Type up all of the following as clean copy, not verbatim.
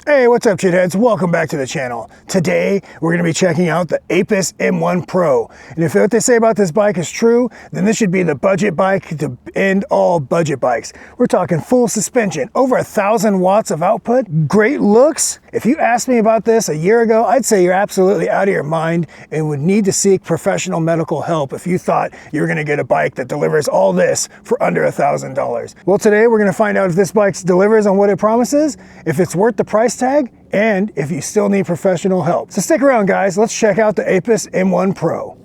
Hey, what's up, shitheads? Welcome back to the channel. Today, we're going to be checking out the Aipas M1 Pro. And if what they say about this bike is true, then this should be the budget bike to end all budget bikes. We're talking full suspension, over 1,000 watts of output, great looks. If you asked me about this a year ago, I'd say you're absolutely out of your mind and would need to seek professional medical help if you thought you were going to get a bike that delivers all this for under $1,000. Well, today we're going to find out if this bike delivers on what it promises, if it's worth the price tag, and if you still need professional help. So stick around, guys. Let's check out the Aipas M1 Pro.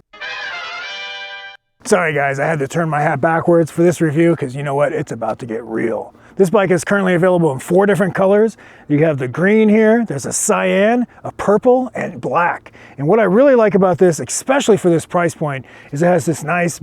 Sorry guys, I had to turn my hat backwards for this review because you know what? It's about to get real. This bike is currently available in 4 different colors. You have the green here, there's a cyan, a purple, and black. And what I really like about this, especially for this price point, is it has this nice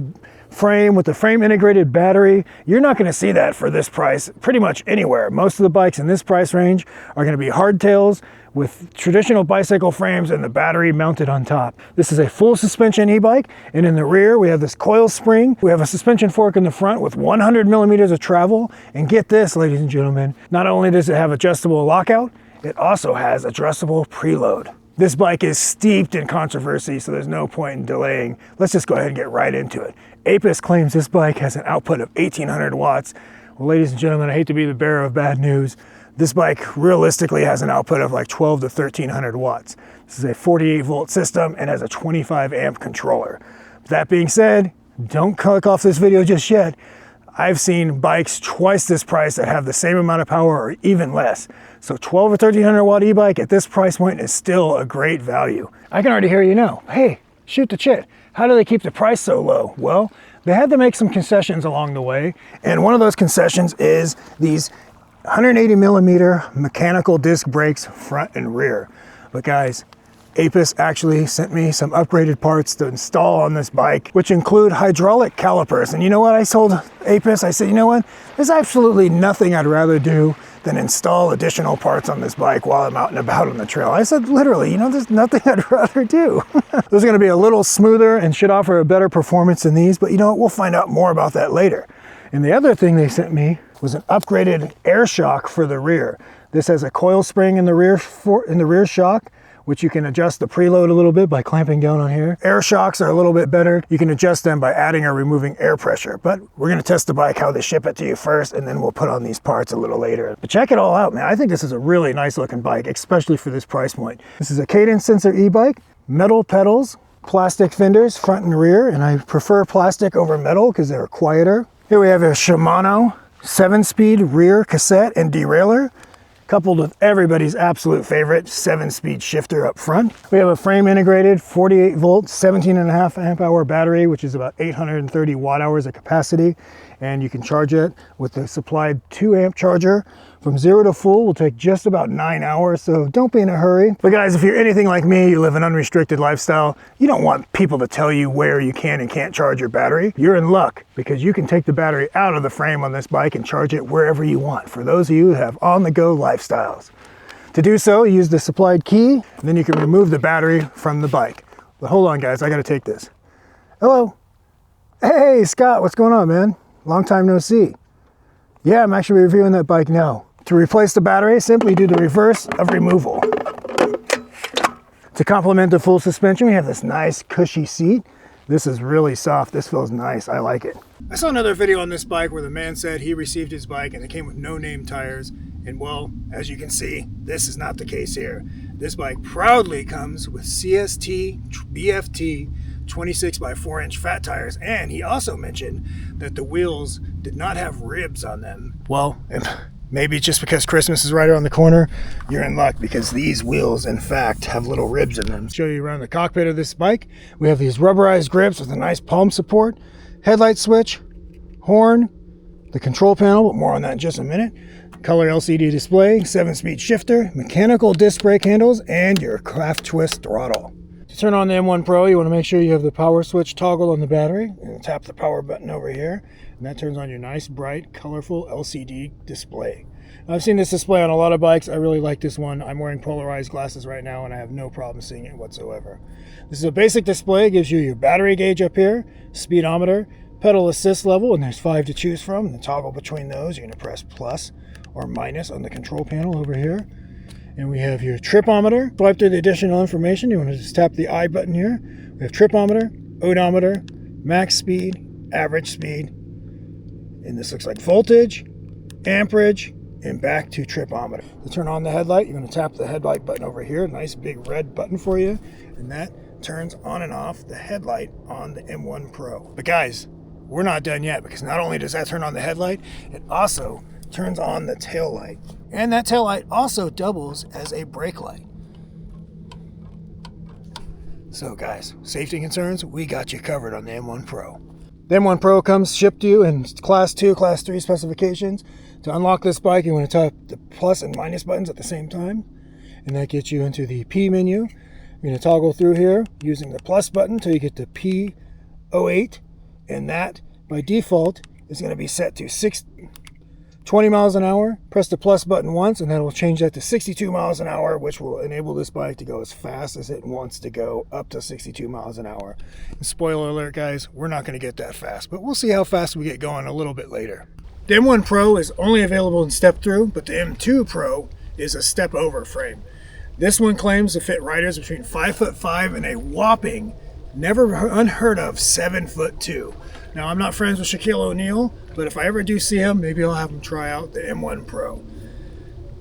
frame with the frame integrated battery. You're not going to see that for this price pretty much anywhere. Most of the bikes in this price range are going to be hardtails with traditional bicycle frames and the battery mounted on top. This is a full suspension e-bike, and in the rear we have this coil spring. We have a suspension fork in the front with 100 millimeters of travel, and get this, ladies and gentlemen, not only does it have adjustable lockout, it also has adjustable preload. This bike is steeped in controversy, so there's no point in delaying. Let's just go ahead and get right into it. Aipas claims this bike has an output of 1,800 watts. Well, ladies and gentlemen, I hate to be the bearer of bad news. This bike realistically has an output of like 12 to 1,300 watts. This is a 48 volt system and has a 25 amp controller. That being said, don't click off this video just yet. I've seen bikes twice this price that have the same amount of power or even less. So 12 or 1,300 watt e-bike at this price point is still a great value. I can already hear you now. Hey, shoot the shit. How do they keep the price so low? Well, they had to make some concessions along the way. And one of those concessions is these 180 millimeter mechanical disc brakes front and rear. But guys, Aipas actually sent me some upgraded parts to install on this bike, which include hydraulic calipers. And you know what I told Aipas? I said, you know what? There's absolutely nothing I'd rather do than install additional parts on this bike while I'm out and about on the trail. I said, literally, you know, there's nothing I'd rather do. Those are gonna be a little smoother and should offer a better performance than these, but you know what? We'll find out more about that later. And the other thing they sent me was an upgraded air shock for the rear. This has a coil spring in the rear shock, which you can adjust the preload a little bit by clamping down on here. Air shocks are a little bit better. You can adjust them by adding or removing air pressure, but we're gonna test the bike, how they ship it to you first, and then we'll put on these parts a little later. But check it all out, man. I think this is a really nice looking bike, especially for this price point. This is a cadence sensor e-bike, metal pedals, plastic fenders, front and rear, and I prefer plastic over metal because they're quieter. Here we have a Shimano 7-speed rear cassette and derailleur, coupled with everybody's absolute favorite 7-speed shifter up front. We have a frame integrated 48 volt, 17.5 amp hour battery, which is about 830 watt hours of capacity. And you can charge it with the supplied 2 amp charger. From 0 to full will take just about 9 hours, so don't be in a hurry. But guys, if you're anything like me, you live an unrestricted lifestyle, you don't want people to tell you where you can and can't charge your battery. You're in luck because you can take the battery out of the frame on this bike and charge it wherever you want. For those of you who have on-the-go lifestyles. To do so, use the supplied key, and then you can remove the battery from the bike. But hold on guys, I gotta take this. Hello. Hey Scott, what's going on, man? Long time no see. Yeah, I'm actually reviewing that bike now. To replace the battery, simply do the reverse of removal. To complement the full suspension, we have this nice cushy seat. This is really soft. This feels nice. I like it. I saw another video on this bike where the man said he received his bike and it came with no name tires. And well, as you can see, this is not the case here. This bike proudly comes with CST BFT 26 by 4 inch fat tires, and he also mentioned that the wheels did not have ribs on them. Well, maybe just because Christmas is right around the corner, you're in luck because these wheels, in fact, have little ribs in them. Show you around the cockpit of this bike. We have these rubberized grips with a nice palm support, headlight switch, horn, the control panel, but more on that in just a minute. Color LCD display, 7-speed shifter, mechanical disc brake handles, and your craft twist throttle. To turn on the M1 Pro, you want to make sure you have the power switch toggle on the battery. And tap the power button over here, and that turns on your nice, bright, colorful LCD display. Now, I've seen this display on a lot of bikes. I really like this one. I'm wearing polarized glasses right now, and I have no problem seeing it whatsoever. This is a basic display. It gives you your battery gauge up here, speedometer, pedal assist level, and there's 5 to choose from. And the toggle between those, you're going to press plus or minus on the control panel over here. And we have your tripometer. Swipe through the additional information. You want to just tap the I button here. We have tripometer, odometer, max speed, average speed. And this looks like voltage, amperage, and back to tripometer. To turn on the headlight, you're going to tap the headlight button over here. Nice big red button for you. And that turns on and off the headlight on the M1 Pro. But guys, we're not done yet, because not only does that turn on the headlight, it also turns on the tail light. And that tail light also doubles as a brake light. So guys, safety concerns, we got you covered on the M1 Pro. The M1 Pro comes shipped to you in Class 2, Class 3 specifications. To unlock this bike, you want to tap the plus and minus buttons at the same time. And that gets you into the P menu. You're going to toggle through here using the plus button until you get to P08. And that, by default, is going to be set to 20 miles an hour. Press the plus button once, and that will change that to 62 miles an hour, which will enable this bike to go as fast as it wants to go, up to 62 miles an hour. And spoiler alert, guys, we're not going to get that fast, but we'll see how fast we get going a little bit later. The M1 Pro is only available in step through, but the M2 Pro is a step over frame. This one claims to fit riders between 5'5" and a whopping, never unheard of, 7'2". Now, I'm not friends with Shaquille O'Neal, but if I ever do see him, maybe I'll have him try out the M1 Pro.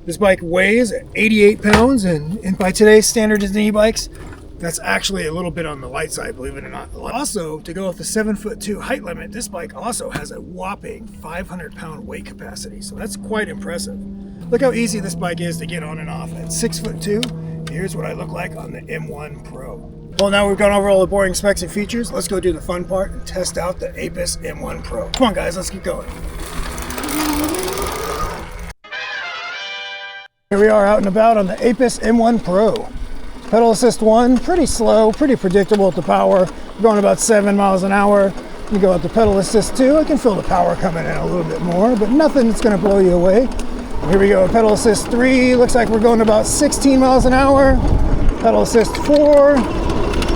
This bike weighs 88 pounds, and by today's standards in e-bikes, that's actually a little bit on the light side, believe it or not. Also, to go with the 7'2" height limit, this bike also has a whopping 500-pound weight capacity, so that's quite impressive. Look how easy this bike is to get on and off. At 6'2", here's what I look like on the M1 Pro. Well, now we've gone over all the boring specs and features. Let's go do the fun part and test out the Aipas M1 Pro. Come on, guys, let's get going. Here we are out and about on the Aipas M1 Pro. Pedal assist 1, pretty slow, pretty predictable at the power. We're going about 7 miles an hour. You go out to pedal assist 2, I can feel the power coming in a little bit more, but nothing that's going to blow you away. Here we go, pedal assist 3, looks like we're going about 16 miles an hour. Pedal assist 4.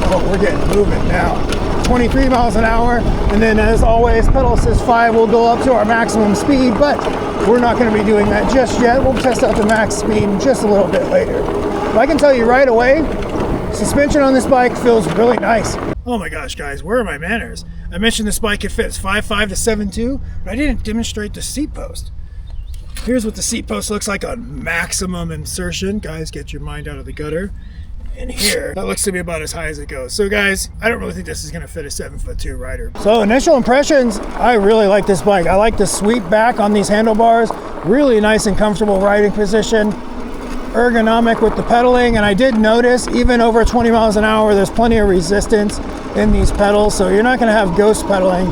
Oh, we're getting moving now. 23 miles an hour. And then, as always, pedal assist 5 will go up to our maximum speed, but we're not going to be doing that just yet. We'll test out the max speed just a little bit later. But I can tell you right away, suspension on this bike feels really nice. Oh my gosh, guys, where are my manners? I mentioned this bike, it fits 5'5" to 7'2", but I didn't demonstrate the seat post. Here's what the seat post looks like on maximum insertion. Guys, get your mind out of the gutter. And here, that looks to be about as high as it goes. So guys, I don't really think this is gonna fit a 7'2" rider. So initial impressions, I really like this bike. I like the sweep back on these handlebars. Really nice and comfortable riding position. Ergonomic with the pedaling, and I did notice even over 20 miles an hour, there's plenty of resistance in these pedals, so you're not gonna have ghost pedaling,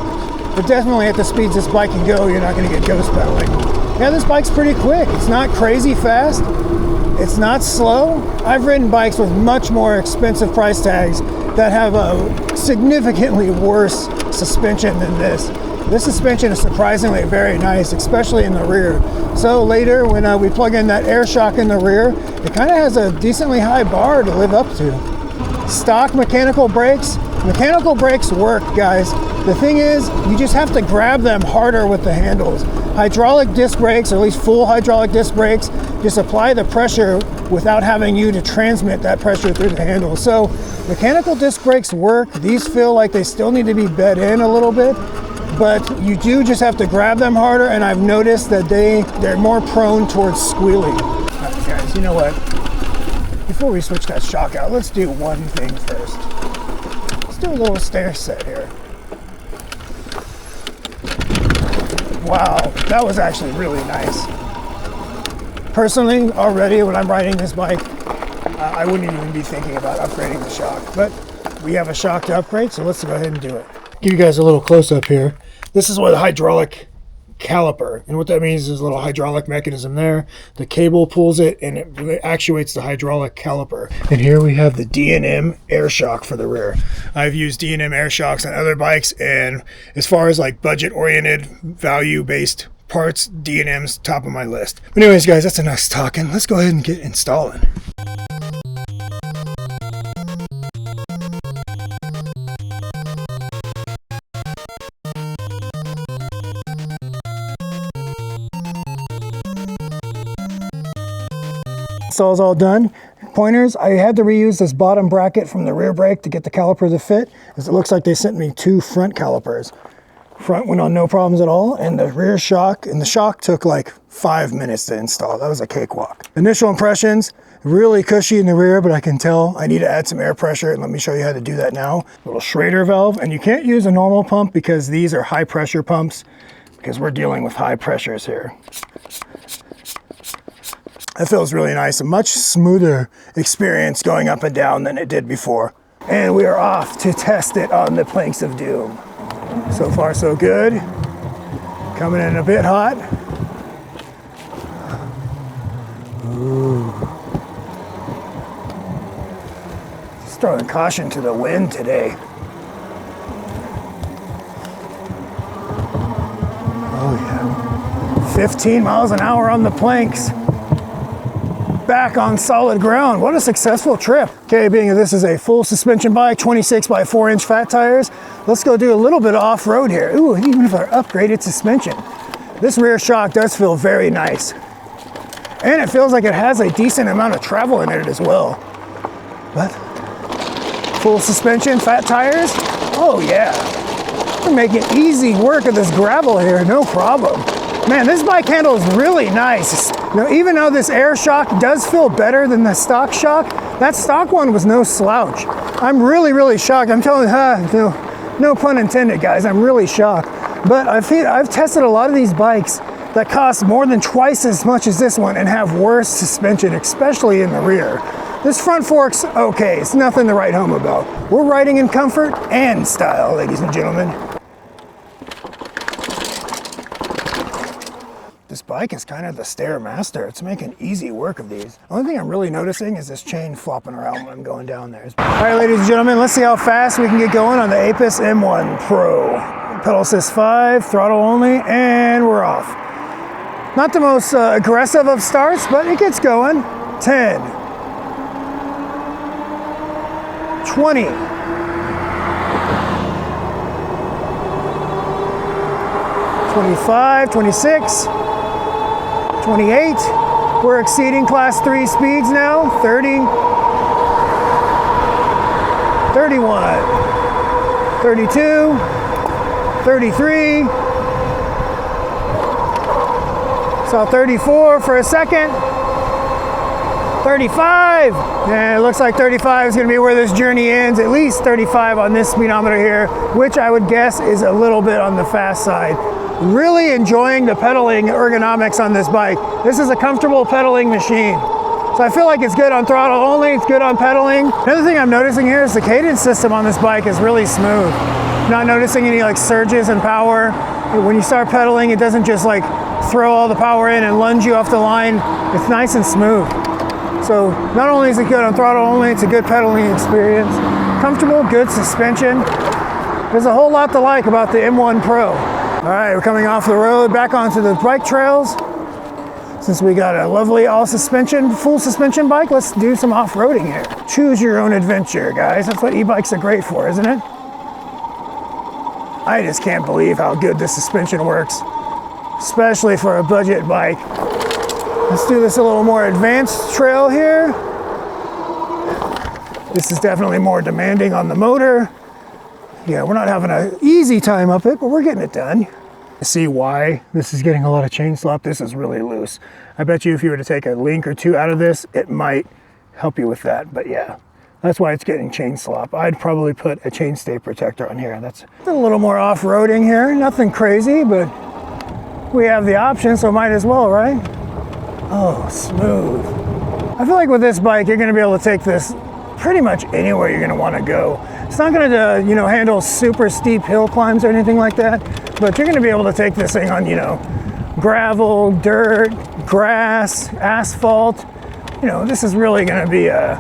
but definitely at the speeds this bike can go, you're not gonna get ghost pedaling. Yeah, this bike's pretty quick. It's not crazy fast. It's not slow. I've ridden bikes with much more expensive price tags that have a significantly worse suspension than this. This suspension is surprisingly very nice, especially in the rear. So later, when we plug in that air shock in the rear, it kind of has a decently high bar to live up to. Stock mechanical brakes. Mechanical brakes work, guys. The thing is, you just have to grab them harder with the handles. Hydraulic disc brakes, or at least full hydraulic disc brakes, just apply the pressure without having you to transmit that pressure through the handle. So mechanical disc brakes work. These feel like they still need to be bed in a little bit, but you do just have to grab them harder, and I've noticed that they're more prone towards squealing. All right, guys, you know what? Before we switch that shock out, let's do one thing first. Let's do a little stair set here. Wow, that was actually really nice. Personally, already when I'm riding this bike, I wouldn't even be thinking about upgrading the shock, but we have a shock to upgrade, so let's go ahead and do it. Give you guys a little close-up here. This is where the hydraulic caliper, and what that means is a little hydraulic mechanism there. The cable pulls it and it actuates the hydraulic caliper. And here we have the D&M air shock for the rear. I've used D&M air shocks on other bikes, and as far as like budget-oriented, value-based parts, D&M's top of my list. But anyways, guys, that's enough talking. Let's go ahead and get installing. Install's all done. Pointers, I had to reuse this bottom bracket from the rear brake to get the caliper to fit, as it looks like they sent me 2 front calipers. Front went on no problems at all, and the rear shock, and the shock took like 5 minutes to install. That was a cakewalk. Initial impressions, really cushy in the rear, but I can tell I need to add some air pressure, and let me show you how to do that now. Little Schrader valve, and you can't use a normal pump because these are high pressure pumps, because we're dealing with high pressures here. That feels really nice. A much smoother experience going up and down than it did before. And we are off to test it on the Planks of Doom. So far, so good. Coming in a bit hot. Ooh. Just throwing caution to the wind today. Oh yeah. 15 miles an hour on the planks. Back on solid ground. What a successful trip. Okay, being that this is a full suspension bike, 26 by 4-inch fat tires, let's go do a little bit of off-road here. Ooh, even if our upgraded suspension. This rear shock does feel very nice. And it feels like it has a decent amount of travel in it as well. But full suspension, fat tires, oh yeah. We're making easy work of this gravel here, no problem. Man, this bike handle is really nice. Now, even though this air shock does feel better than the stock shock, that stock one was no slouch. I'm really shocked. I'm telling you, no pun intended, guys. I'm really shocked. But I've tested a lot of these bikes that cost more than twice as much as this one and have worse suspension, especially in the rear. This front fork's okay. It's nothing to write home about. We're riding in comfort and style, ladies and gentlemen. This bike is kind of the Stairmaster. It's making easy work of these. The only thing I'm really noticing is this chain flopping around when I'm going down there. All right, ladies and gentlemen, let's see how fast we can get going on the Aipas M1 Pro. Pedal assist 5, throttle only, and we're off. Not the most aggressive of starts, but it gets going. 10, 20, 25, 26, 28, we're exceeding class 3 speeds now, 30, 31, 32, 33, saw 34 for a second, 35, and it looks like 35 is going to be where this journey ends, at least 35 on this speedometer here, which I would guess is a little bit on the fast side. Really enjoying the pedaling ergonomics on this bike. This is a comfortable pedaling machine. So I feel like it's good on throttle only, it's good on pedaling. Another thing I'm noticing here is the cadence system on this bike is really smooth. Not noticing any like surges in power. When you start pedaling, it doesn't just like throw all the power in and lunge you off the line. It's nice and smooth. So not only is it good on throttle only, it's a good pedaling experience. Comfortable, good suspension. There's a whole lot to like about the M1 Pro. All right, we're coming off the road, back onto the bike trails. Since we got a lovely full suspension bike, let's do some off-roading here. Choose your own adventure, guys. That's what e-bikes are great for, isn't it? I just can't believe how good this suspension works, especially for a budget bike. Let's do this a little more advanced trail here. This is definitely more demanding on the motor. Yeah, we're not having an easy time up it, but we're getting it done. I see why this is getting a lot of chain slop. This is really loose. I bet you if you were to take a link or two out of this, it might help you with that. But yeah, that's why it's getting chain slop. I'd probably put a chainstay protector on here. That's a little more off-roading here. Nothing crazy, but we have the option, so might as well, right? Oh, smooth. I feel like with this bike, you're gonna be able to take this pretty much anywhere you're gonna wanna go. It's not gonna, handle super steep hill climbs or anything like that, but you're gonna be able to take this thing on, gravel, dirt, grass, asphalt. This is really gonna be a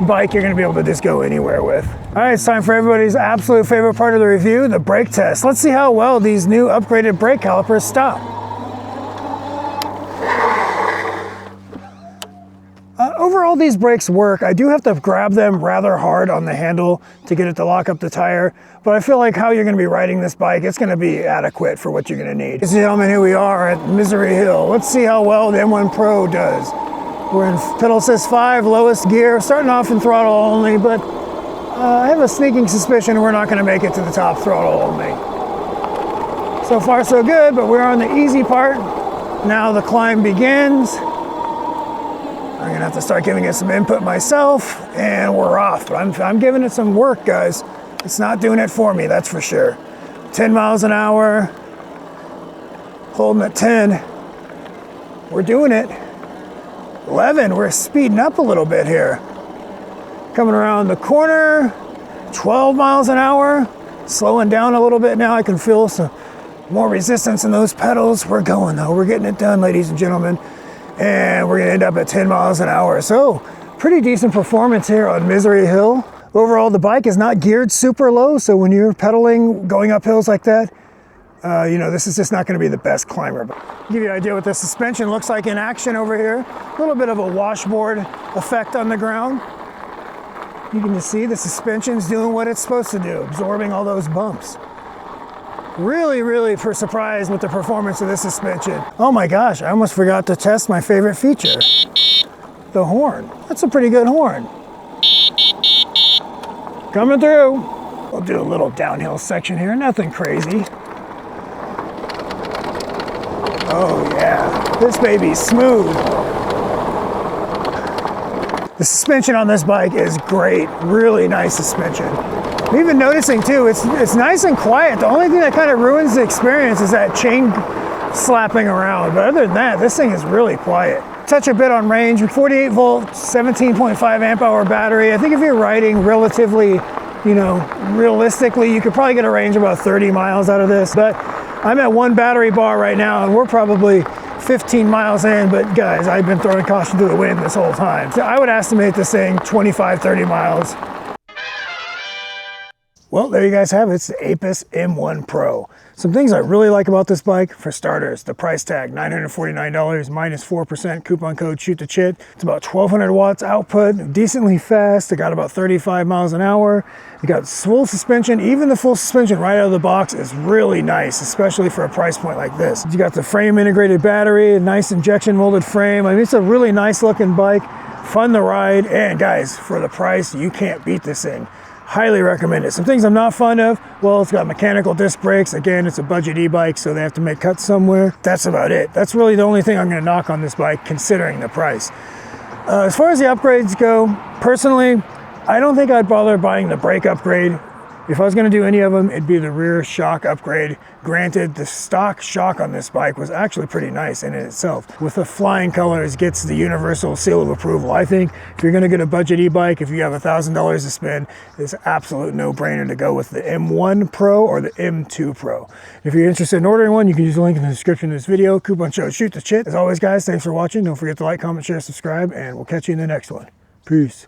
bike you're gonna be able to just go anywhere with. All right, it's time for everybody's absolute favorite part of the review, the brake test. Let's see how well these new upgraded brake calipers stop. Overall, these brakes work. I do have to grab them rather hard on the handle to get it to lock up the tire, but I feel like how you're going to be riding this bike, it's going to be adequate for what you're going to need. Ladies and gentlemen, here we are at Misery Hill. Let's see how well the M1 Pro does. We're in pedal assist 5, lowest gear, starting off in throttle only, but I have a sneaking suspicion we're not going to make it to the top throttle only. So far so good, but we're on the easy part. Now the climb begins. I'm going to have to start giving it some input myself, and we're off. But I'm giving it some work, guys. It's not doing it for me, that's for sure. 10 miles an hour, holding at 10. We're doing it. 11, we're speeding up a little bit here. Coming around the corner, 12 miles an hour. Slowing down a little bit now. I can feel some more resistance in those pedals. We're going though. We're getting it done, ladies and gentlemen. And we're gonna end up at 10 miles an hour. So pretty decent performance here on Misery Hill. Overall, the bike is not geared super low. So when you're pedaling, going up hills like that, you know, this is just not gonna be the best climber. But to give you an idea what the suspension looks like in action over here. A little bit of a washboard effect on the ground. You can just see the suspension's doing what it's supposed to do, absorbing all those bumps. Really surprised with the performance of this suspension. Oh my gosh, I almost forgot to test my favorite feature. The horn. That's a pretty good horn. Coming through. We'll do a little downhill section here, nothing crazy. Oh yeah, this baby's smooth. The suspension on this bike is great, really nice suspension. I'm even noticing too, it's nice and quiet. The only thing that kind of ruins the experience is that chain slapping around. But other than that, this thing is really quiet. Touch a bit on range, 48 volt, 17.5 amp hour battery. I think if you're riding relatively, you know, realistically, you could probably get a range of about 30 miles out of this. But I'm at 1 battery bar right now, and we're probably 15 miles in, but guys, I've been throwing caution to the wind this whole time. So I would estimate this thing 25, 30 miles. Well, there you guys have it. It's the Aipas M1 Pro. Some things I really like about this bike, for starters, the price tag, $949 minus 4% coupon code shoot the chit. It's about 1200 watts output, decently fast. It got about 35 miles an hour. It got full suspension. Even the full suspension right out of the box is really nice, especially for a price point like this. You got the frame integrated battery, a nice injection molded frame. I mean, it's a really nice looking bike, fun to ride. And guys, for the price, you can't beat this thing. Highly recommend it. Some things I'm not fond of, well, it's got mechanical disc brakes. Again, it's a budget e-bike, so they have to make cuts somewhere. That's about it. That's really the only thing I'm going to knock on this bike, considering the price. As far as the upgrades go, personally, I don't think I'd bother buying the brake upgrade. If I was going to do any of them, it'd be the rear shock upgrade. Granted, the stock shock on this bike was actually pretty nice in itself. With the flying colors, gets the universal seal of approval. I think if you're going to get a budget e-bike, if you have $1,000 to spend, it's an absolute no-brainer to go with the M1 Pro or the M2 Pro. If you're interested in ordering one, you can use the link in the description of this video. Coupon code shoot the chit. As always, guys, thanks for watching. Don't forget to like, comment, share, subscribe, and we'll catch you in the next one. Peace.